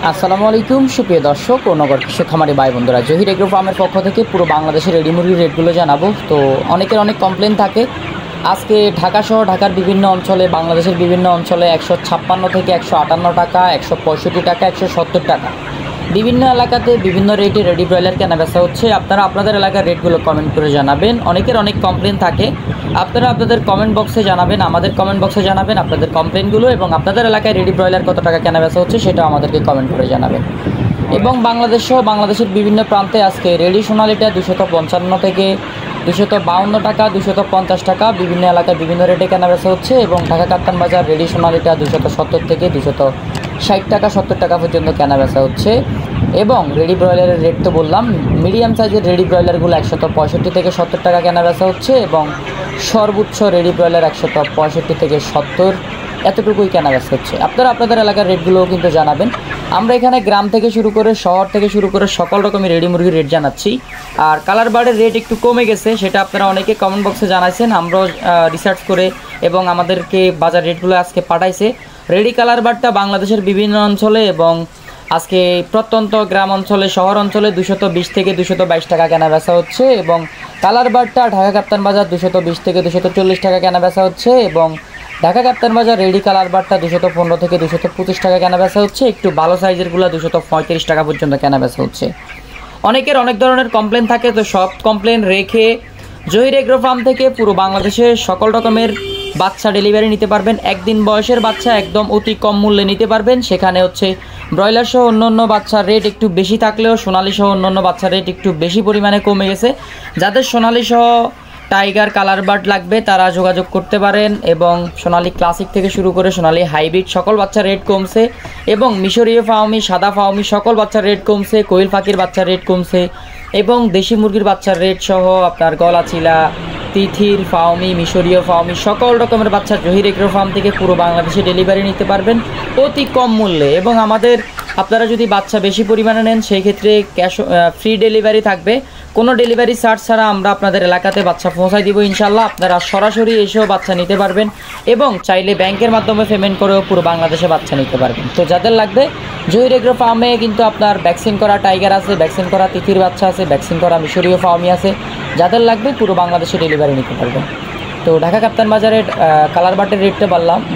আসসালামু আলাইকুম সুপ্রিয় দর্শক ও নগর কৃষক খামারি ভাই বন্ধুরা, জহির এগ্রো ফার্মের পক্ষ থেকে পুরো বাংলাদেশের রেডি মুরগির রেটগুলো জানাবো। তো অনেকের অনেক কমপ্লেন থাকে। আজকে ঢাকা সহ ঢাকার বিভিন্ন অঞ্চলে, বাংলাদেশের বিভিন্ন অঞ্চলে 156 থেকে 158 টাকা, 165 টাকা, 170 টাকা, বিভিন্ন এলাকাতে বিভিন্ন রেটে রেডি ব্রয়লার কেনা বেচা হচ্ছে। আপনারা আপনাদের এলাকার রেটগুলো কমেন্ট করে জানাবেন। অনেকের অনেক কমপ্লেন থাকে, আপনারা আপনাদের কমেন্ট বক্সে জানাবেন, আমাদের কমেন্ট বক্সে জানাবেন আপনাদের কমপ্লেনগুলো, এবং আপনাদের এলাকায় রেডি ব্রয়লার কত টাকা কেনা বেচা হচ্ছে সেটাও আমাদেরকে কমেন্ট করে জানাবেন। এবং বাংলাদেশ সহ বাংলাদেশের বিভিন্ন প্রান্তে আজকে রেডি সোনালিটা 255 থেকে 252 টাকা, 250 টাকা, বিভিন্ন এলাকায় বিভিন্ন রেটে কেনা বেচা হচ্ছে। এবং ঢাকা কাপ্তান বাজার রেডি সোনালিটা 270 থেকে 260 টাকা, 70 টাকা পর্যন্ত কেনা বেচা হচ্ছে। এবং রেডি ব্রয়লারের রেট তো বললাম, মিডিয়াম সাইজের রেডি ব্রয়লারগুলো 165 থেকে 70 টাকা কেনা বেচা হচ্ছে। এবং সর্বোচ্চ রেডি ব্রয়লার 165 থেকে 70, এতটুকুই কেনা বেচা হচ্ছে। আপনারা আপনাদের এলাকার রেটগুলোও কিন্তু জানাবেন। আমরা এখানে গ্রাম থেকে শুরু করে শহর থেকে শুরু করে সকল রকমের রেডি মুরগির রেট জানাচ্ছি। আর কালার বার্ডের রেট একটু কমে গেছে, সেটা আপনারা অনেকে কমেন্ট বক্সে জানাইছেন, আমরাও রিসার্চ করে এবং আমাদেরকে বাজার রেটগুলো আজকে পাঠাইছে। রেডি কালার বার্ডটা বাংলাদেশের বিভিন্ন অঞ্চলে এবং আজকে প্রত্যন্ত গ্রাম অঞ্চলে, শহর অঞ্চলে 220 থেকে 222 টাকা কেনা বেচা হচ্ছে। এবং কালার বার্ডটা ঢাকা কাপ্তান বাজার 220 থেকে 240 টাকা কেনা বেচা হচ্ছে। এবং ঢাকা কাপ্তান বাজার রেডি কালার বার্ডটা 215 থেকে 225 টাকা কেনা বেচা হচ্ছে। একটু ভালো সাইজেরগুলো 235 টাকা পর্যন্ত কেনা বেচা হচ্ছে। অনেকের অনেক ধরনের কমপ্লেন থাকে, তো সব কমপ্লেন রেখে জহির এগ্রো ফার্ম থেকে পুরো বাংলাদেশের সকল রকমের বাচ্চা ডেলিভারি নিতে পারবেন। একদিন বয়সের বাচ্চা একদম অতি কম মূল্যে নিতে পারবেন। সেখানে হচ্ছে ব্রয়লার সহ অন্য বাচ্চার রেট একটু বেশি থাকলেও সোনালি সহ অন্য বাচ্চার রেট একটু বেশি পরিমাণে কমে গেছে। যাদের সোনালি সহ টাইগার কালার বার্ড লাগবে তারা যোগাযোগ করতে পারেন। এবং সোনালি ক্লাসিক থেকে শুরু করে সোনালি হাইব্রিড সকল বাচ্চার রেট কমছে। এবং মিশরীয় ফাউমি, সাদা ফাউমি সকল বাচ্চার রেট কমছে। কোয়েল পাখির বাচ্চার রেট কমছে। এবং দেশি মুরগির বাচ্চার রেট সহ আপনার গলাচিলা, তিথির ফাউমি, মিশরীয় ফাউমি সকল রকমের বাচ্চা জহির এগ্রো ফার্ম থেকে পুরো বাংলাদেশে ডেলিভারি নিতে পারবেন অতি কম মূল্যে। এবং আমাদের আপনারা যদি বাচ্চা বেশি পরিমাণে নেন সেই ক্ষেত্রে ফ্রি ডেলিভারি থাকবে। কোনো ডেলিভারি চার্জ ছাড়া আমরা আপনাদের এলাকাতে বাচ্চা পৌঁছায় দিব ইনশাল্লাহ। আপনারা সরাসরি এসেও বাচ্চা নিতে পারবেন এবং চাইলে ব্যাংকের মাধ্যমে পেমেন্ট করেও পুরো বাংলাদেশে বাচ্চা নিতে পারবেন। তো যাদের লাগবে জহির এগ্রো ফার্মে কিন্তু আপনার ভ্যাকসিন করা টাইগার আছে, ভ্যাকসিন করা তিথির বাচ্চা আছে, ভ্যাকসিন করা মিশরীয় ফার্মি আছে। যাদের লাগবে পুরো বাংলাদেশে ডেলিভারি নিতে পারবেন। তো ঢাকা কাপ্তান বাজারের কালার বাটের রেটটা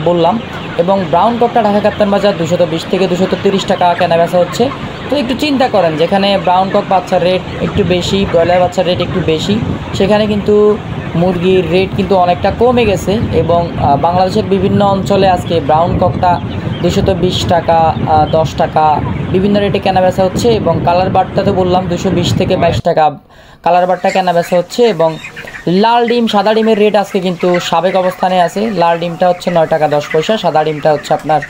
বললাম। এবং ব্রাউন ককটা ঢাকা কাপ্তান বাজার 220 থেকে 230 টাকা কেনা বেচা হচ্ছে। তো একটু চিন্তা করেন, যেখানে ব্রাউন কক বাচ্চার রেট একটু বেশি, ব্রয়লার বাচ্চার রেট একটু বেশি, সেখানে কিন্তু মুরগির রেট কিন্তু অনেকটা কমে গেছে। এবং বাংলাদেশের বিভিন্ন অঞ্চলে আজকে ব্রাউন ককটা 220 টাকা, 10 টাকা বিভিন্ন রেটে কেনা বেচা হচ্ছে। এবং কালার বারটা তো বললাম 220 থেকে 22 টাকা কালার বারটা কেনা বেচা হচ্ছে। এবং লাল ডিম, সাদা ডিমের রেট আজকে কিন্তু সাবেক অবস্থানে আছে। লাল ডিমটা হচ্ছে 9 টাকা 10 পয়সা, সাদা ডিমটা হচ্ছে আপনার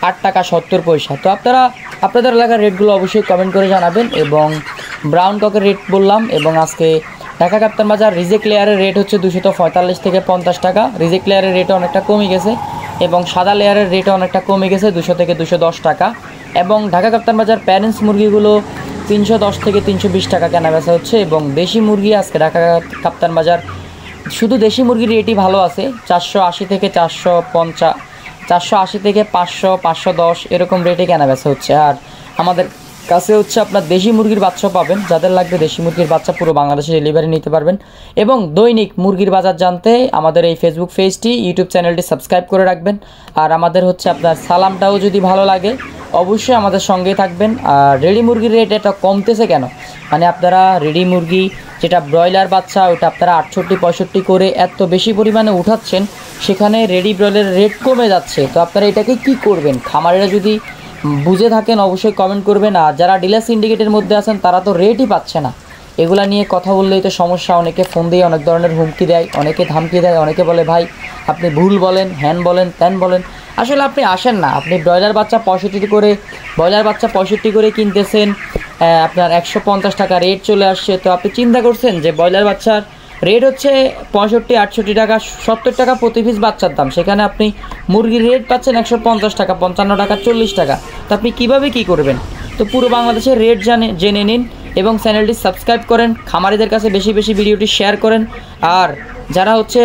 8 টাকা 70 পয়সা। তো আপনারা আপনাদের এলাকার রেটগুলো অবশ্যই কমেন্ট করে জানাবেন। এবং ব্রাউন ককের রেট বললাম। এবং আজকে ঢাকা কাপ্তান বাজার রিজেক্ট লেয়ারের রেট হচ্ছে 245 থেকে 50 টাকা। রিজেক্ট লেয়ারের রেটও অনেকটা কমে গেছে। এবং সাদা লেয়ারের রেটও অনেকটা কমে গেছে, 200 থেকে 210 টাকা। এবং ঢাকা কাপ্তান বাজার প্যারেন্টস মুরগিগুলো 310 থেকে 320 টাকা কেনা বেচা হচ্ছে। এবং দেশি মুরগি আজকে ঢাকা কাপ্তান বাজার শুধু দেশি মুরগির রেটই ভালো আছে, 480 থেকে 450, 480 থেকে 500, 510 এরকম রেটে কেনা বেচা হচ্ছে। আর আমাদের কাছে হচ্ছে আপনার দেশি মুরগির বাচ্চা পাবেন। যাদের লাগবে দেশি মুরগির বাচ্চা পুরো বাংলাদেশে ডেলিভারি নিতে পারবেন। এবং দৈনিক মুরগির বাজার জানতে আমাদের এই ফেসবুক পেজটি, ইউটিউব চ্যানেলটি সাবস্ক্রাইব করে রাখবেন। আর আমাদের হচ্ছে আপনার সালামটাও যদি ভালো লাগে অবশ্যই আমাদের সঙ্গে থাকবেন। আর রেডি মুরগির রেট এটা কমতেছে কেন, মানে আপনারা রেডি মুরগি যেটা ব্রয়লার বাচ্চা ওটা আপনারা 68, 65 করে এত বেশি পরিমাণে উঠাচ্ছেন, সেখানে রেডি ব্রয়লারের রেট কমে যাচ্ছে। তো আপনারা এটাকে কি করবেন? খামারিরা যদি বুঝে থাকেন অবশ্যই কমেন্ট করবেন। আর যারা ডিলার সিন্ডিকেটের মধ্যে আছেন তারা তো রেটই পাচ্ছে না। এগুলা নিয়ে কথা বললেই তো সমস্যা। অনেকে ফোন দিয়ে অনেক ধরনের হুমকি দেয়, অনেকে ধামকি দেয়, অনেকে বলে ভাই আপনি ভুল বলেন, হ্যান বলেন, ত্যান বলেন। আসলে আপনি আসেন না, আপনি ব্রয়লার বাচ্চা 65 করে কিনতেছেন, আপনার 150 টাকা রেট চলে আসছে। তো আপনি চিন্তা করছেন যে ব্রয়লার বাচ্চার রেট হচ্ছে 65, 68 টাকা, 70 টাকা প্রতি পিস বাচ্চার দাম, সেখানে আপনি মুরগির রেট পাচ্ছেন 150 টাকা, 55 টাকা, 40 টাকা। তো আপনি কীভাবে কী করবেন? তো পুরো বাংলাদেশের রেট জেনে নিন এবং চ্যানেলটি সাবস্ক্রাইব করেন, খামারিদের কাছে বেশি বেশি ভিডিওটি শেয়ার করেন। আর যারা হচ্ছে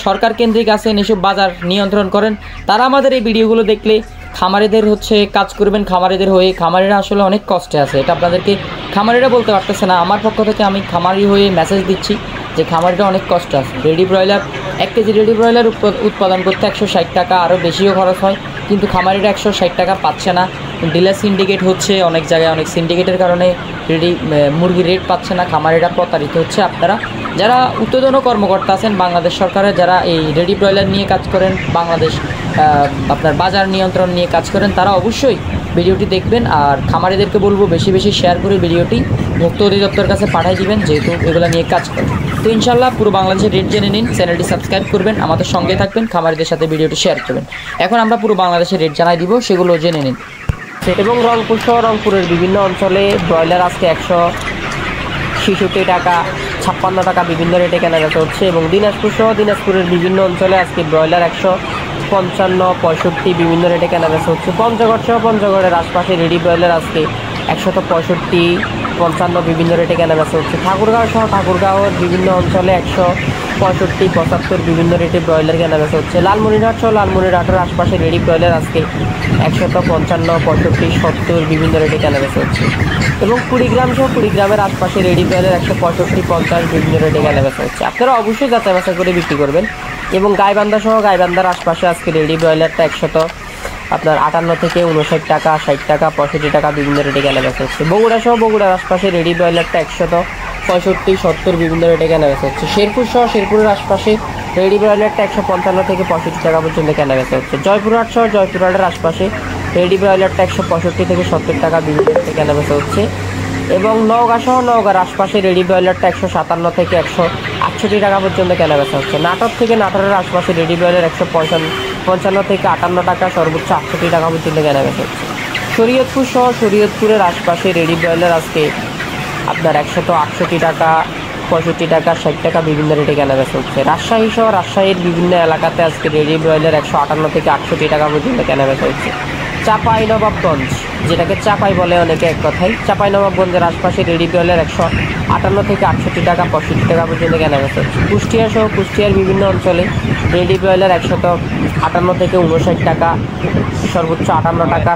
সরকার কেন্দ্রিক আছেন, এসব বাজার নিয়ন্ত্রণ করেন, তারা আমাদের এই ভিডিওগুলো দেখলে খামারিদের হচ্ছে কাজ করবেন, খামারিদের হয়ে। খামারিরা আসলে অনেক কষ্টে আছে, এটা আপনাদেরকে খামারিরা বলতে পারতেছে না, আমার পক্ষ থেকে আমি খামারি হয়ে মেসেজ দিচ্ছি যে খামারিটা অনেক কষ্ট আছে। Ready broiler 1 KG ready broiler উৎপাদন করতে 160 টাকা, আরও বেশিও খরচ হয়, কিন্তু খামারিরা 160 টাকা পাচ্ছে না। ডিলার সিন্ডিকেট হচ্ছে অনেক জায়গায়, অনেক সিন্ডিকেটের কারণে রেডি মুরগির রেট পাচ্ছে না, খামারিরা প্রতারিত হচ্ছে। আপনারা যারা উৎপাদন কর্মকর্তা আছেন বাংলাদেশ সরকারের, যারা এই রেডি ব্রয়লার নিয়ে কাজ করেন, বাংলাদেশ আপনার বাজার নিয়ন্ত্রণ নিয়ে কাজ করেন, তারা অবশ্যই ভিডিওটি দেখবেন। আর খামারিদেরকে বলবো বেশি বেশি শেয়ার করে ভিডিওটি ভোক্তা অধিদপ্তরের কাছে পাঠিয়ে দিবেন, যেহেতু এগুলো নিয়ে কাজ করেন। তো ইনশাল্লাহ পুরো বাংলাদেশের রেট জেনে নিন, চ্যানেলটি সাবস্ক্রাইব করবেন, আমাদের সঙ্গে থাকবেন, খামারিদের সাথে ভিডিওটি শেয়ার করবেন। এখন আমরা পুরো বাংলাদেশের রেট জানাই দিব, সেগুলো জেনে নিন। এবং রংপুর সহ রংপুরের বিভিন্ন অঞ্চলে ব্রয়লার আজকে 166 টাকা, 56 টাকা বিভিন্ন রেটে কেনাবেচা হচ্ছে। এবং দিনাজপুর সহ দিনাজপুরের বিভিন্ন অঞ্চলে আজকে ব্রয়লার 155, 65 বিভিন্ন রেটে কেনাবেচা হচ্ছে। পঞ্চগড় সহ পঞ্চগড়ের আশপাশে রেডি ব্রয়লার আজকে 165, 55 বিভিন্ন রেটে কেনাবেচা হচ্ছে। ঠাকুরগাঁও সহ ঠাকুরগাঁওয়ের বিভিন্ন অঞ্চলে 165, 75 বিভিন্ন রেটে ব্রয়লার কেনাবেচা হচ্ছে। লালমনিরহাট সহ লালমনিরহাটের আশপাশে রেডি ব্রয়লার আজকে 155, 65, 70 বিভিন্ন রেটে কেনাবেচা হচ্ছে। এবং কুড়িগ্রাম সহ কুড়িগ্রামের আশপাশে রেডি ব্রয়লার 165, 50 বিভিন্ন রেটে কেনাবেচা হচ্ছে। আপনারা অবশ্যই যাচাই বাছাই করে বিক্রি করবেন। এবং গাইবান্ধা সহ গাইবান্ধার আশপাশে আজকে রেডি ব্রয়লারটা 58 থেকে 59 টাকা, 60 টাকা, 65 টাকা বিভিন্ন রেটে কেনাবেচা হচ্ছে। বগুড়া সহ বগুড়ার আশপাশে রেডি ব্রয়লারটা 165, 70 বিভিন্ন রেটে কেনাবেচা হচ্ছে। শেরপুর সহ শেরপুরের আশপাশে রেডি ব্রয়লারটা 155 থেকে 65 টাকা পর্যন্ত কেনাবেচা হচ্ছে। জয়পুরহাট সহ জয়পুরহাটের আশপাশে রেডি ব্রয়লারটা 165 থেকে 70 টাকা বিভিন্ন রেটে কেনাবেচা হচ্ছে। এবং নওগাঁ সহ নওগাঁর আশপাশে রেডি ব্রয়লারটা 157 থেকে 168 টাকা পর্যন্ত কেনাবেচা হচ্ছে। নাটোর থেকে নাটোরের আশপাশে রেডি ব্রয়লার 155 থেকে 58 টাকা, সর্বোচ্চ 68 টাকা পর্যন্ত কেনাবেচা হচ্ছে। শরীয়তপুর সহ শরীয়তপুরের আশপাশে রেডি ব্রয়লার আজকে আপনার 168 টাকা, 65 টাকা, 60 টাকা বিভিন্ন রেটে কেনাবেচা হচ্ছে। রাজশাহী সহ রাজশাহীর বিভিন্ন এলাকাতে আজকে রেডি ব্রয়লার 158 থেকে 68 টাকা পর্যন্ত কেনাবেচা হচ্ছে। চাঁপাইনবাবগঞ্জ, যেটাকে চাপাই বলে অনেকে এক কথায়, চাঁপাইনবাবগঞ্জের আশপাশে রেডি ব্রয়লার 158 থেকে 68 টাকা, 65 টাকা পর্যন্ত কেনাবেচা হচ্ছে। কুষ্টিয়া সহ কুষ্টিয়ার বিভিন্ন অঞ্চলে রেডি ব্রয়লার 158 থেকে 59 টাকা, সর্বোচ্চ 58 টাকা,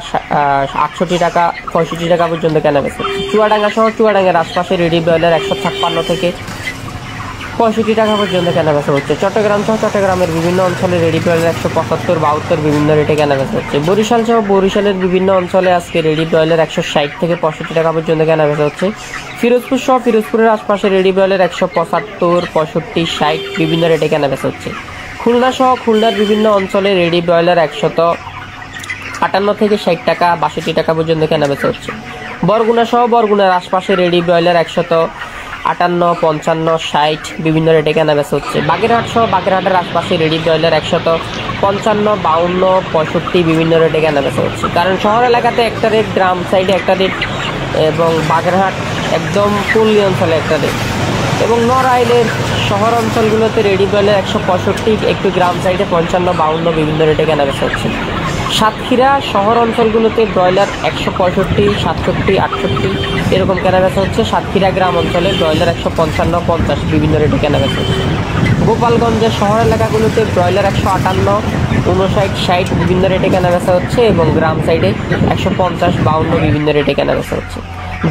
68 টাকা, 65 টাকা পর্যন্ত কেনাবেচা হচ্ছে। চুয়াডাঙ্গা সহ চুয়াডাঙ্গার আশপাশে রেডি ব্রয়লার 156 থেকে 65 টাকা পর্যন্ত কেনাবেচা হচ্ছে। চট্টগ্রাম সহ চট্টগ্রামের বিভিন্ন অঞ্চলে রেডি ব্রয়লার 175, 72 বিভিন্ন রেটে কেনাবেচা হচ্ছে। বরিশাল সহ বরিশালের বিভিন্ন অঞ্চলে আজকে রেডি ব্রয়লার 160 থেকে 65 টাকা পর্যন্ত কেনাবেচা হচ্ছে। ফিরোজপুর সহ ফিরোজপুরের আশপাশে রেডি ব্রয়লার 175, 65, 60 বিভিন্ন রেটে কেনাবেচা হচ্ছে। খুলনা সহ খুলনার বিভিন্ন অঞ্চলে রেডি ব্রয়লার 158 থেকে 60 টাকা, 62 টাকা পর্যন্ত কেনাবেচা হচ্ছে। বরগুনা সহ বরগুনার আশপাশে রেডি ব্রয়লার 158, 55, 60 বিভিন্ন রেটে কেনাবেচা হচ্ছে। বাগেরহাট সহ বাগেরহাটের আশপাশে রেডি ব্রয়লার 155, 52, 65 বিভিন্ন রেটে কেনাবেচা হচ্ছে। কারণ শহর এলাকাতে একটা রেট, গ্রাম সাইডে একটা রেট, এবং বাগেরহাট একদম পল্লী অঞ্চলে একটা রেট। এবং নড়াইলের শহর অঞ্চলগুলোতে রেডি ব্রয়লার 165, একটু গ্রাম সাইডে 55, 52 বিভিন্ন রেটে কেনাবেচা হচ্ছে। সাতক্ষীরা শহর অঞ্চলগুলোতে ব্রয়লার 165, 67, 68 এরকম কেনাবেচা হচ্ছে। সাতক্ষীরা গ্রাম অঞ্চলে ব্রয়লার 155, 50 বিভিন্ন রেটে কেনাবেচা হচ্ছে। গোপালগঞ্জের শহর এলাকাগুলোতে ব্রয়লার 158, 59, 60 বিভিন্ন রেটে কেনাবেচা হচ্ছে। এবং গ্রাম সাইডে 150, 52 বিভিন্ন রেটে কেনাবেচা হচ্ছে।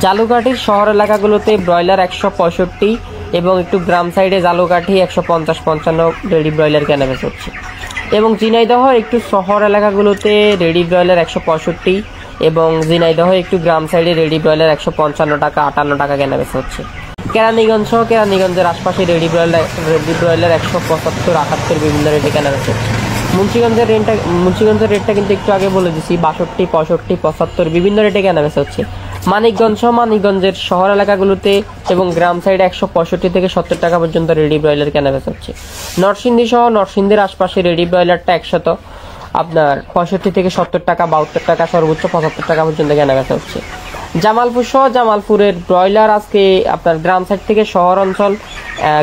জালুকাঠির শহর এলাকাগুলোতে ব্রয়লার 165 এবং একটু গ্রাম সাইডে জালুকাঠি 150, 55 রেডি ব্রয়লার কেনাবেচা হচ্ছে। এবং ঝিনাইদহ একটু শহর এলাকাগুলোতে রেডি ব্রয়লার 165 এবং ঝিনাইদহ একটু গ্রাম সাইডে রেডি ব্রয়লার 155 টাকা, 58 টাকা কেনাবেচা হচ্ছে। কেরানীগঞ্জ সহ কেরানীগঞ্জের আশপাশে রেডি ব্রয়লার 175, 78 বিভিন্ন রেটে কেনাবেচা হচ্ছে। মুন্সিগঞ্জের রেটটা কিন্তু একটু আগে বলে দিচ্ছি, 62, 65, 75 বিভিন্ন রেটে কেনাবেচা হচ্ছে। মানিকগঞ্জ সহ মানিকগঞ্জের শহর এলাকাগুলোতে এবং গ্রাম সাইডে 165 থেকে 70 টাকা পর্যন্ত রেডি ব্রয়লার কেনাবেচা হচ্ছে। নরসিংদী সহ নরসিংদীর আশপাশে রেডি ব্রয়লারটা 65 থেকে 70 টাকা, 72 টাকা, সর্বোচ্চ 75 টাকা পর্যন্ত কেনাবেচা হচ্ছে। জামালপুর সহ জামালপুরের ব্রয়লার আজকে আপনার গ্রাম সাইড থেকে শহর অঞ্চল,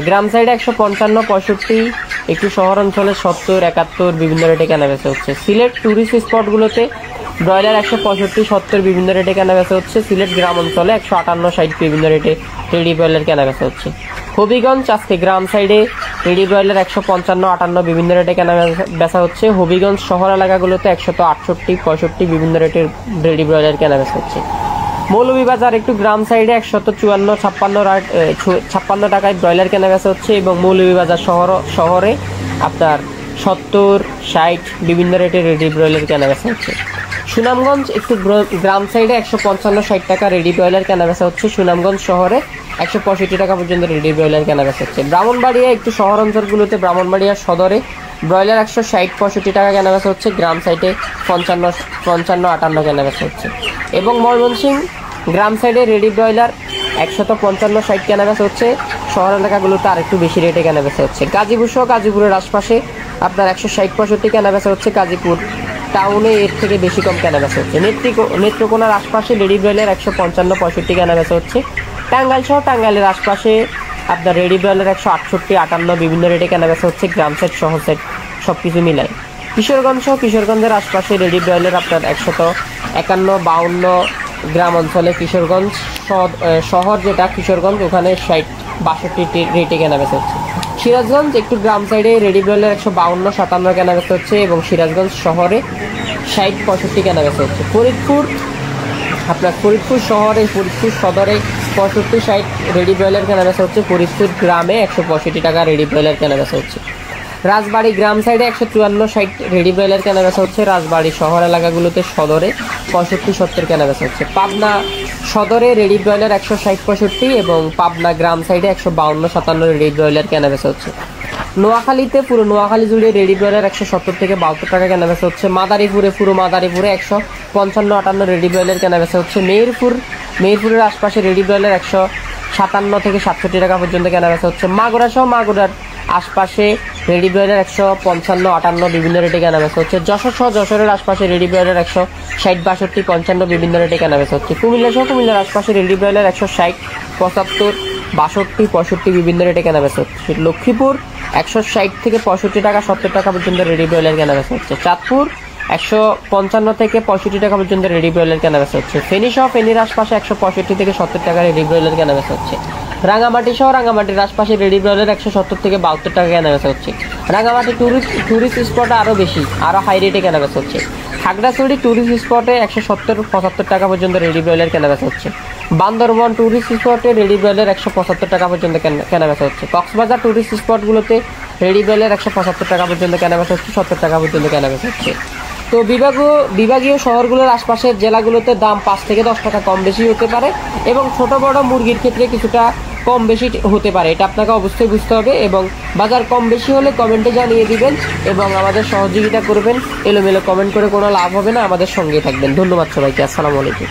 গ্রাম সাইডে 155, 65, একটু শহর অঞ্চলে 70, 71 বিভিন্ন রেটে কেনাবেচা হচ্ছে। সিলেট টুরিস্ট স্পটগুলোতে ব্রয়লার 165, 70 বিভিন্ন রেটে কেনাবেচা হচ্ছে। সিলেট গ্রাম অঞ্চলে 158, 60 বিভিন্ন রেটে রেডি ব্রয়লার কেনাবেচা হচ্ছে। হবিগঞ্জ আজকে গ্রাম সাইডে রেডি ব্রয়লার 155-58 বিভিন্ন রেটে কেনা বেচা হচ্ছে। হবিগঞ্জ শহর এলাকাগুলোতে 168-65 বিভিন্ন রেটের রেডি ব্রয়লার কেনা বেচা হচ্ছে। মৌলভীবাজার একটু গ্রাম সাইডে 154-56 টাকায় ব্রয়লার কেনা বেচা হচ্ছে এবং মৌলভীবাজার শহরে আপনার 70-60 বিভিন্ন রেটের রেডি ব্রয়লার কেনা বেচা হচ্ছে। সুনামগঞ্জ একটু গ্রাম সাইডে 155-60 টাকা রেডি ব্রয়লার কেনা বেচা হচ্ছে। সুনামগঞ্জ শহরে 165 টাকা পর্যন্ত রেডি ব্রয়লার কেনা বেচা হচ্ছে। ব্রাহ্মণবাড়িয়া একটু শহর অঞ্চলগুলোতে ব্রাহ্মণবাড়িয়া সদরে ব্রয়লার 160-65 টাকা কেনা বেচা হচ্ছে। গ্রাম সাইডে 55-58 কেনা বেচা হচ্ছে এবং ময়মনসিংহ গ্রাম সাইডে রেডি ব্রয়লার 155-60 কেনা বেচা হচ্ছে। শহর এলাকাগুলোতে আরেকটু বেশি রেটে কেনা বেচা হচ্ছে। গাজীপুর সহ গাজীপুরের আশপাশে আপনার 160-65 কেনা বেচা হচ্ছে। গাজীপুর টাউনে এর থেকে বেশি কম কেনা বেচা হচ্ছে। নেত্রকোনার আশপাশে রেডি ব্রয়লার 155-65 কেনা বেচা হচ্ছে। টাঙ্গাইল সহ টাঙ্গাইলের আশপাশে আপনার রেডি ব্রয়লার 168-58 বিভিন্ন রেটে কেনা বেচা হচ্ছে। গ্রাম সেট শহর সেট সব কিছু মিলায়। কিশোরগঞ্জ সহ কিশোরগঞ্জের আশপাশে রেডি ব্রয়লার আপনার 151-52 গ্রাম অঞ্চলে কিশোরগঞ্জ শহর যেটা কিশোরগঞ্জ ওখানে 60-62 রেটে কেনা বেচা হচ্ছে। সিরাজগঞ্জ একটু গ্রাম সাইডে রেডি ব্রয়লার 152-57 কেনা বেচা হচ্ছে এবং সিরাজগঞ্জ শহরে 60-65 কেনা বেচা হচ্ছে। ফরিদপুর শহরে ফরিদপুর সদরে 65-60 রেডি ব্রয়লার কেনা বেচা হচ্ছে। ফরিদপুর গ্রামে 165 টাকা রেডি ব্রয়লার কেনা বেচা হচ্ছে। রাজবাড়ী গ্রাম সাইডে 154-60 রেডি ব্রয়লার কেনা বেচা হচ্ছে। রাজবাড়ী শহর এলাকাগুলোতে সদরে 65-70 কেনা বেচা হচ্ছে। পাবনা সদরে রেডি ব্রয়লার 160-65 এবং পাবনা গ্রাম সাইডে 152-57 রেডি ব্রয়লার কেনা বেচা হচ্ছে। নোয়াখালীতে পুরো নোয়াখালী জুড়ে রেডি ব্রয়লার 170-72 টাকা কেনা বেচা হচ্ছে। পুরো মাদারীপুরে 155-58 রেডি ব্রয়লার কেনা বেচা হচ্ছে। মেহেরপুরের আশপাশে রেডি ব্রয়লার 157-67 টাকা পর্যন্ত কেনা বেচা হচ্ছে। মাগুরা সহ মাগুরার আশপাশে রেডি ব্রয়লার 155-58 বিভিন্ন রেটে কেনা বেচা হচ্ছে। যশোর সহ যশোরের আশপাশে রেডি ব্রয়লার 160-62-55 বিভিন্ন রেটে কেনা বেচা হচ্ছে। কুমিল্লা সহ কুমিল্লার আশপাশে রেডি ব্রয়লার 160-75-62-62 বিভিন্ন রেটে কেনা বেচা হচ্ছে। লক্ষ্মীপুর 160-65 টাকা 70 টাকা পর্যন্ত রেডি ব্রয়লার কেনা বেচা হচ্ছে। চাঁদপুর 155-65 টাকা পর্যন্ত রেডি ব্রয়লার কেনা বেচা হচ্ছে। ফেনী সহ ফেনীর আশপাশে 165-70 টাকা রেডি ব্রয়লার কেনা বেচা হচ্ছে। রাঙামাটি সহ রাঙামাটির আশপাশে রেডি ব্রয়লার 170-72 টাকা কেনা বেচা হচ্ছে। রাঙামাটি টুরিস্ট স্পটে আরও বেশি আরও হাই রেটে কেনা বেচা হচ্ছে। খাগড়াছড়ি টুরিস্ট স্পটে 170-75 টাকা পর্যন্ত রেডি ব্রয়লার কেনা বেচা হচ্ছে। বান্দরবন টুরিস্ট স্পটে রেডি ব্রয়লার 175 টাকা পর্যন্ত কেনা বেচা হচ্ছে। কক্সবাজার টুরিস্ট স্পটগুলোতে রেডি ব্রয়লার 175 টাকা পর্যন্ত কেনা বেচা হচ্ছে, 70 টাকা পর্যন্ত কেনা বেচা হচ্ছে। তো বিভাগীয় শহরগুলোর আশপাশের জেলাগুলোতে দাম 5-10 টাকা কম বেশি হতে পারে এবং ছোট বড় মুরগির ক্ষেত্রে কিছুটা কম বেশি হতে পারে, এটা আপনাকে অবশ্যই বুঝতে হবে এবং বাজার কম বেশি হলে কমেন্টে জানিয়ে দিবেন এবং আমাদের সহযোগিতা করবেন। এলোমেলো কমেন্ট করে কোনো লাভ হবে না, আমাদের সঙ্গে থাকবেন। ধন্যবাদ সবাইকে। আসসালামু আলাইকুম।